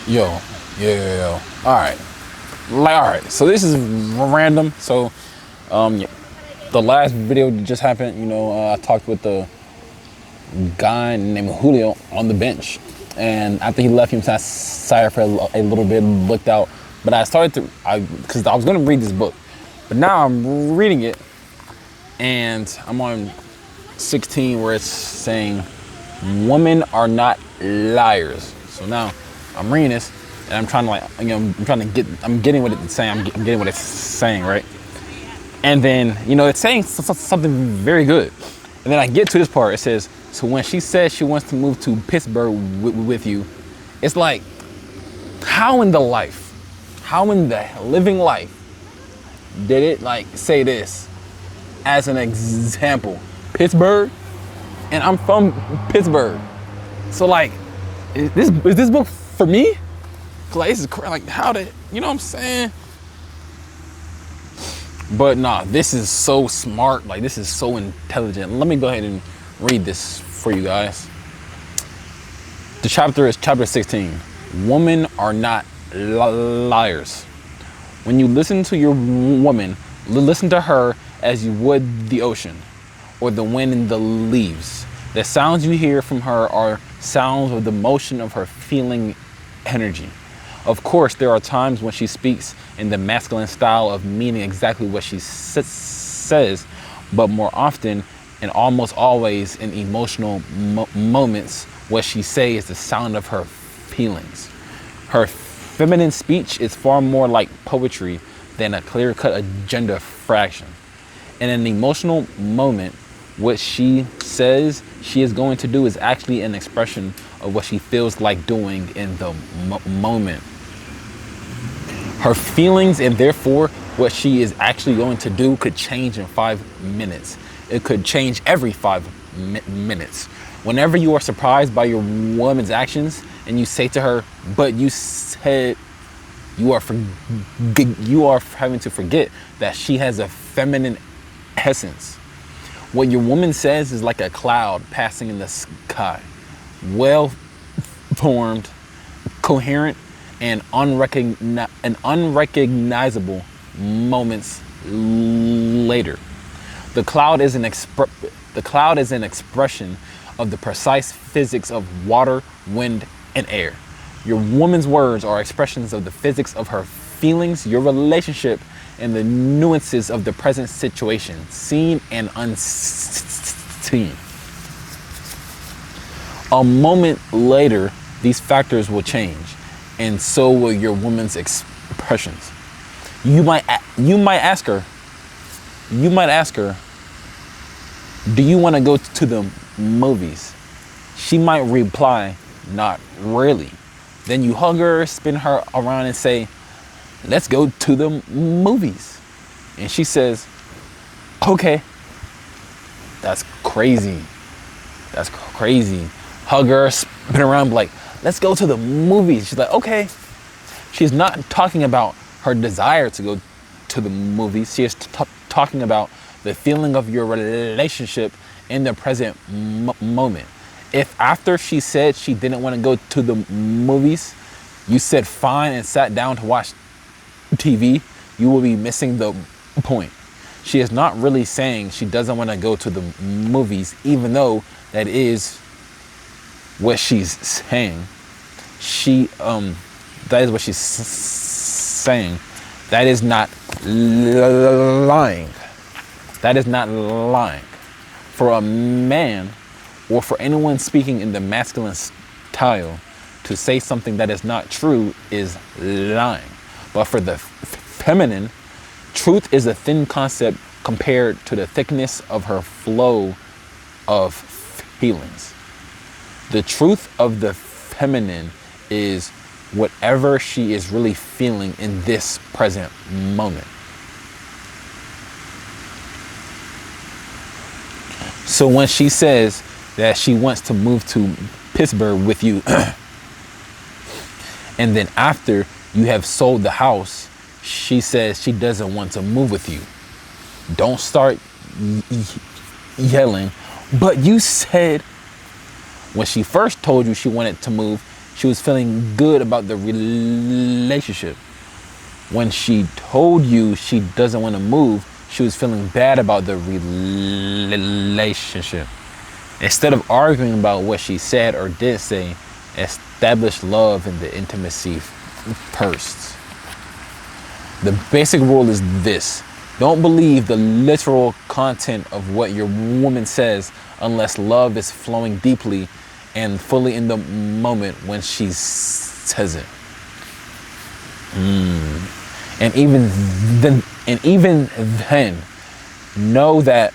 Yo, yo. All right, all right. So this is random. So, yeah, the last video that just happened. I talked with the guy named Julio on the bench, and after he left, he was silent for a little bit, looked out. But I started because I was gonna read this book, but now I'm reading it, and I'm on 16 where it's saying, "Women are not liars." So now I'm reading this, and I'm trying to I'm getting what it's saying. I'm getting what it's saying, right? And then, it's saying something very good. And then I get to this part. It says, so when she says she wants to move to Pittsburgh with you, it's like, how in the living life, did it say this as an example? Pittsburgh, and I'm from Pittsburgh. So is this book for me? This is how did, you know what I'm saying? But nah, this is so smart. This is so intelligent. Let me go ahead and read this for you guys. The chapter is chapter 16. Women are not liars. When you listen to your woman, listen to her as you would the ocean or the wind in the leaves. The sounds you hear from her are sounds of the motion of her feeling energy. Of course, there are times when she speaks in the masculine style of meaning exactly what she says, but more often and almost always in emotional moments, what she says is the sound of her feelings. Her feminine speech is far more like poetry than a clear-cut agenda fraction. In an emotional moment, what she says she is going to do is actually an expression of what she feels like doing in the moment. Her feelings, and therefore what she is actually going to do, could change in 5 minutes. It could change every 5 minutes. Whenever you are surprised by your woman's actions and you say to her, but you said, you are having to forget that she has a feminine essence. What your woman says is like a cloud passing in the sky. Well formed, coherent, and unrecognizable moments later. The cloud is an expression of the precise physics of water, wind, and air. Your woman's words are expressions of the physics of her feelings, your relationship, and the nuances of the present situation, seen and unseen. A moment later, these factors will change, and so will your woman's expressions. You might ask her, do you want to go to the movies? She might reply, not really. Then you hug her, spin her around and say, let's go to the movies. And she says, okay. That's crazy. Hug her, spin around, like, let's go to the movies. She's like, okay. She's not talking about her desire to go to the movies. She is talking about the feeling of your relationship in the present moment. If after she said she didn't want to go to the movies, you said fine and sat down to watch TV, you will be missing the point. She is not really saying she doesn't want to go to the movies, even though that is what she's saying. That is what she's saying. That is not lying. That is not lying. For a man, or for anyone speaking in the masculine style, to say something that is not true is lying. But for the feminine, truth is a thin concept compared to the thickness of her flow of feelings. The truth of the feminine is whatever she is really feeling in this present moment. So when she says that she wants to move to Pittsburgh with you, and then after you have sold the house, she says she doesn't want to move with you, don't start yelling, but you said. When she first told you she wanted to move, she was feeling good about the relationship. When she told you she doesn't want to move, she was feeling bad about the relationship. Instead of arguing about what she said or did say, establish love and the intimacy first. The basic rule is this: don't believe the literal content of what your woman says unless love is flowing deeply and fully in the moment when she says it. And even then, know that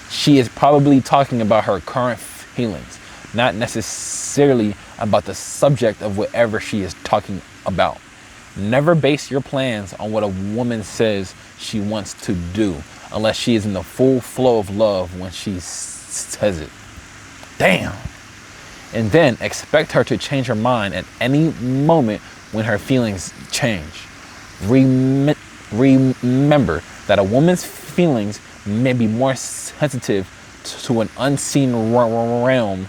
she is probably talking about her current feelings, not necessarily about the subject of whatever she is talking about. Never base your plans on what a woman says she wants to do unless she is in the full flow of love when she says it. Damn. And then expect her to change her mind at any moment when her feelings change. Remember that a woman's feelings may be more sensitive to an unseen realm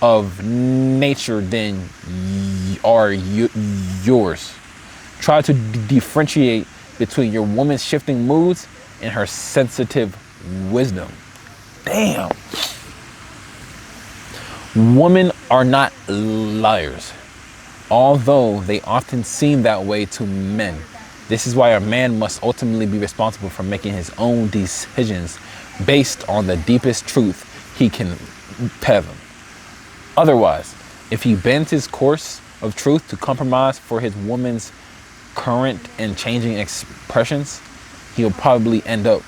of nature than are yours. Try to differentiate between your woman's shifting moods and her sensitive wisdom. Damn. Women are not liars, although they often seem that way to men. This is why a man must ultimately be responsible for making his own decisions based on the deepest truth he can fathom. Otherwise, if he bends his course of truth to compromise for his woman's current and changing expressions, he'll probably end up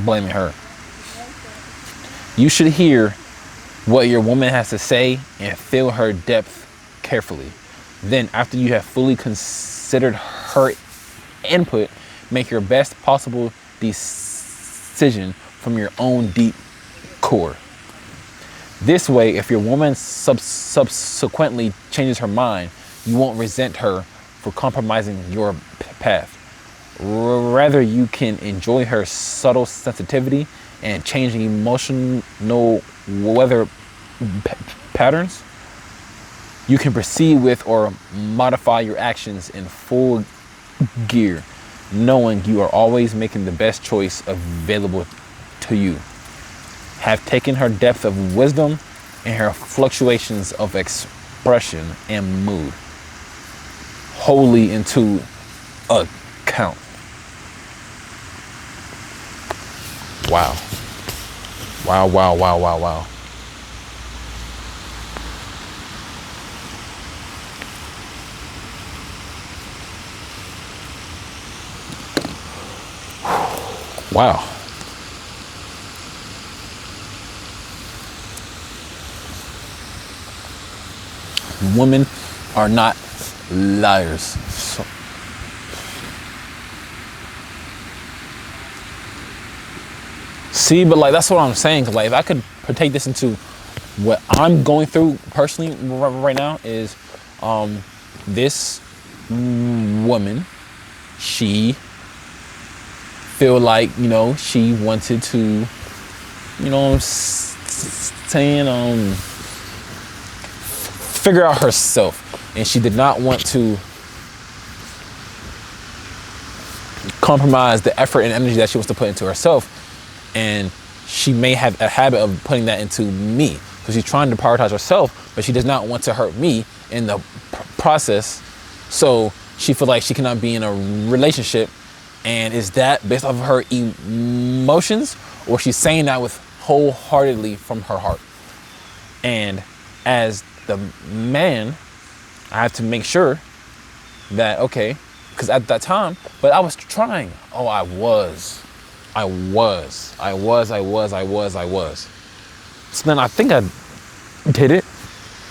blaming her. You should hear what your woman has to say and feel her depth carefully. Then, after you have fully considered her input, make your best possible decision from your own deep core. This way, if your woman subsequently changes her mind, you won't resent her for compromising your path. Rather, you can enjoy her subtle sensitivity and changing emotional weather patterns. You can proceed with or modify your actions in full gear, knowing you are always making the best choice available to you. Have taken her depth of wisdom and her fluctuations of expression and mood wholly into account. Wow. Wow, wow, wow, wow, wow. Wow. Women are not liars. See, but like that's what I'm saying. 'Cause like if I could take this into what I'm going through personally right now is this woman, she feel like, you know, she wanted to, you know what I'm saying, figure out herself, and she did not want to compromise the effort and energy that she wants to put into herself, and she may have a habit of putting that into me. So she's trying to prioritize herself, but she does not want to hurt me in the process. So she feels like she cannot be in a relationship. And is that based off of her emotions, or she's saying that with wholeheartedly from her heart? And as the man, I have to make sure that, okay, because at that time, but I was trying. Oh, I was. So then I think I did it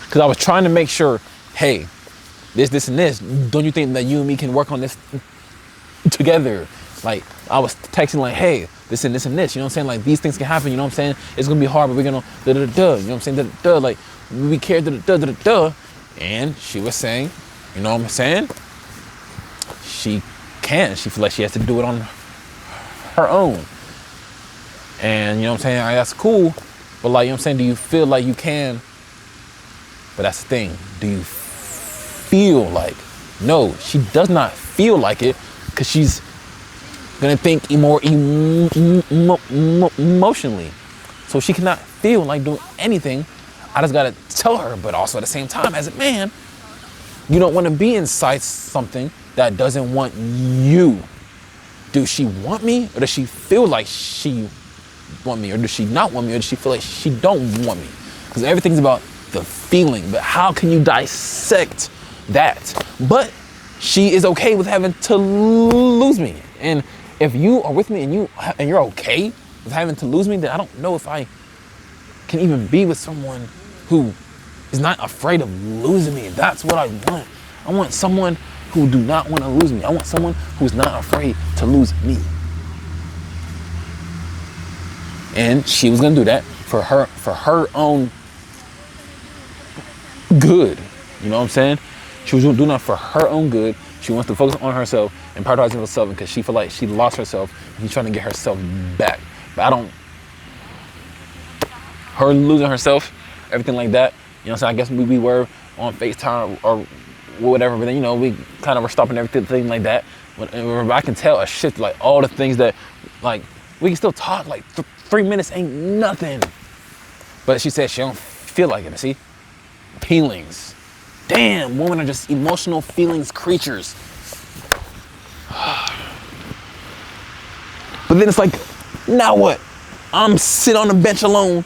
because I was trying to make sure, hey, this and this. Don't you think that you and me can work on this together? Like I was texting like, hey, this and this and this. You know what I'm saying? Like these things can happen. You know what I'm saying? It's gonna be hard, but we're gonna da da da. You know what I'm saying? Da da da. Like we care da da da da da. And she was saying, you know what I'm saying? She can't. She feels like she has to do it on her own. And you know what I'm saying? That's cool. But like, you know what I'm saying? Do you feel like you can But that's the thing. Do you feel like? No, she does not feel like it because she's gonna think more emotionally. So she cannot feel like doing anything. I just gotta tell her, but also at the same time, as a man, you don't want to be inside something that doesn't want you. Does she want me, or does she feel like she want me, or does she not want me, or does she feel like she don't want me? Because everything's about the feeling. But how can you dissect that? But she is okay with having to lose me. And if you are with me and you're okay with having to lose me, then I don't know if I can even be with someone who is not afraid of losing me. That's what I want. I want someone who do not want to lose me. I want someone who's not afraid to lose me. And she was gonna do that for her own good. You know what I'm saying? She was doing that for her own good. She wants to focus on herself and prioritize herself because she feel like she lost herself and she's trying to get herself back. But her losing herself, everything like that, you know what I'm saying? I guess we were on FaceTime or whatever, but then, you know, we kind of were stopping everything like that. But I can tell a shift, like all the things that, like, we can still talk, like 3 minutes ain't nothing. But she said she don't feel like it, see? Feelings. Damn, women are just emotional feelings creatures. But then it's like, now what? I'm sitting on the bench alone.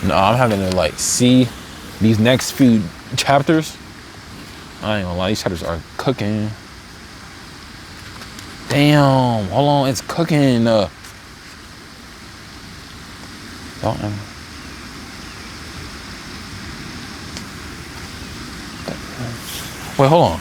No, I'm having to like see these next few chapters. I ain't gonna lie, these chapters are cooking. Damn, hold on, it's cooking. Wait, hold on.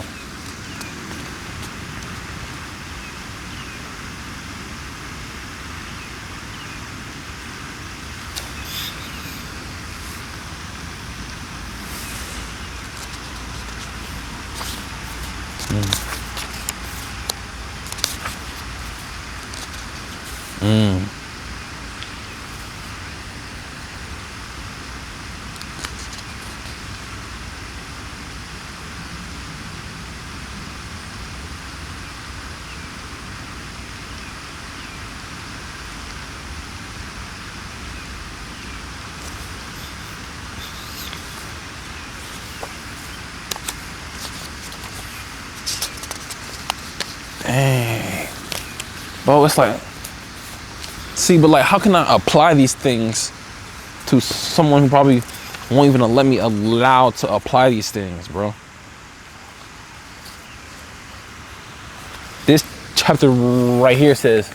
Dang. Bro, it's like, see, but like, how can I apply these things to someone who probably won't even let me allow to apply these things, bro? This chapter right here says,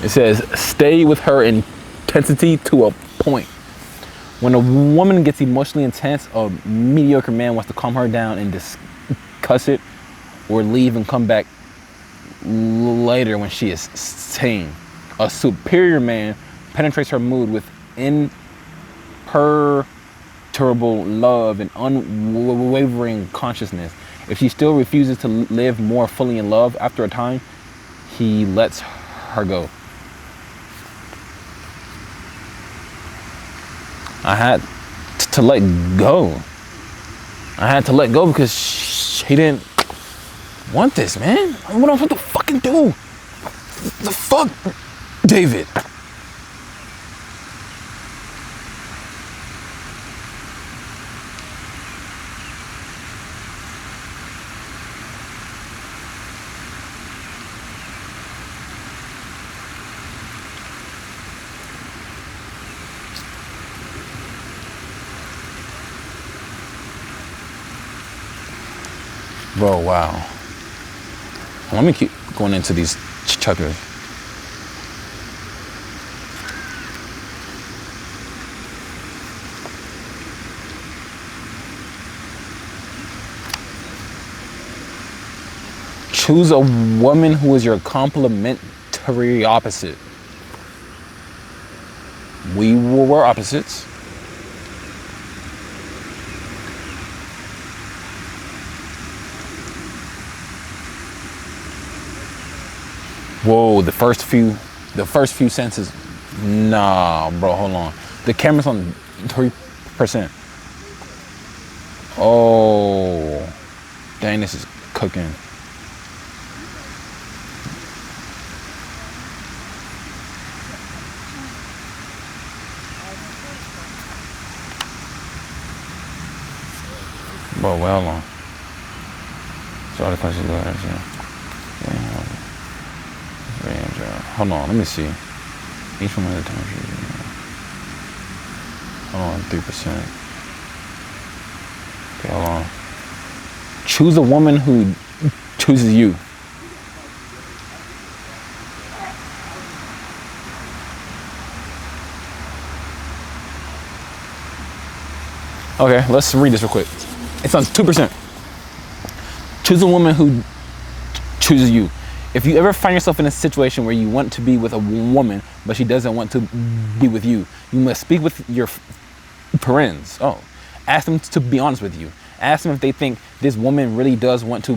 it says, stay with her intensity to a point. When a woman gets emotionally intense, a mediocre man wants to calm her down and discuss it or leave and come back later when she is sane. A superior man penetrates her mood with imperturbable love and unwavering consciousness. If she still refuses to live more fully in love after a time, he lets her go. I had to let go. I had to let go because she didn't want this, man. What am I supposed to fucking do? The fuck, David? Bro, wow. Let me keep going into these chapters. Choose a woman who is your complementary opposite. We were opposites. Whoa, the first few sentences. Nah, bro, hold on. The camera's on 3%. Oh, dang, this is cooking. Bro, well on. So all the questions go ahead. Hold on, let me see. Each one at a time. Hold on, 3%. Okay, hold on. Choose a woman who chooses you. Okay, let's read this real quick. It's on 2%. Choose a woman who chooses you. If you ever find yourself in a situation where you want to be with a woman, but she doesn't want to be with you, you must speak with your friends. Oh, ask them to be honest with you. Ask them if they think this woman really does want to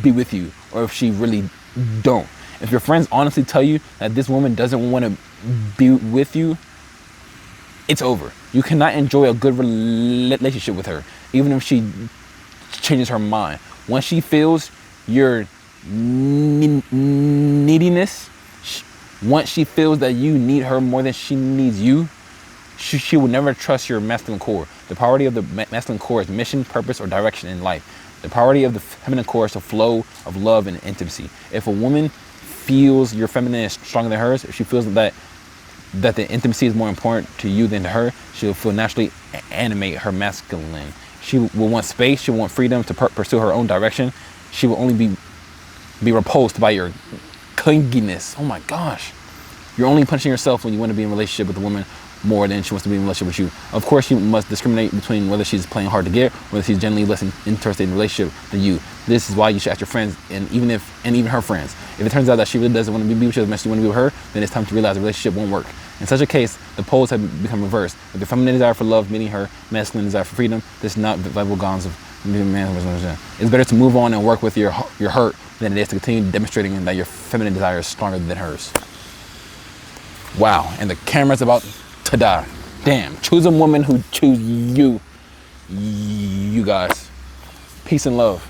be with you, or if she really don't. If your friends honestly tell you that this woman doesn't want to be with you, it's over. You cannot enjoy a good relationship with her, even if she changes her mind. Once she feels your neediness, once she feels that you need her more than she needs you, she will never trust your masculine core. The priority of the masculine core is mission, purpose, or direction in life. The priority of the feminine core is the flow of love and intimacy. If a woman feels your feminine is stronger than hers, if she feels that the intimacy is more important to you than to her, she will feel naturally animate her masculine. She will want space. She will want freedom to pursue her own direction. She will only be repulsed by your clinginess. Oh my gosh. You're only punishing yourself when you want to be in a relationship with a woman more than she wants to be in a relationship with you. Of course, you must discriminate between whether she's playing hard to get, whether she's genuinely less interested in a relationship than you. This is why you should ask your friends and even her friends. If it turns out that she really doesn't want to be with you as much as you want to be with her, then it's time to realize the relationship won't work. In such a case, the poles have become reversed. With the feminine desire for love meeting her masculine desire for freedom, this is not viable grounds of man. It's better to move on and work with your hurt than it is to continue demonstrating that your feminine desire is stronger than hers. Wow, and the camera's about to die. Damn, choose a woman who chooses you. You guys. Peace and love.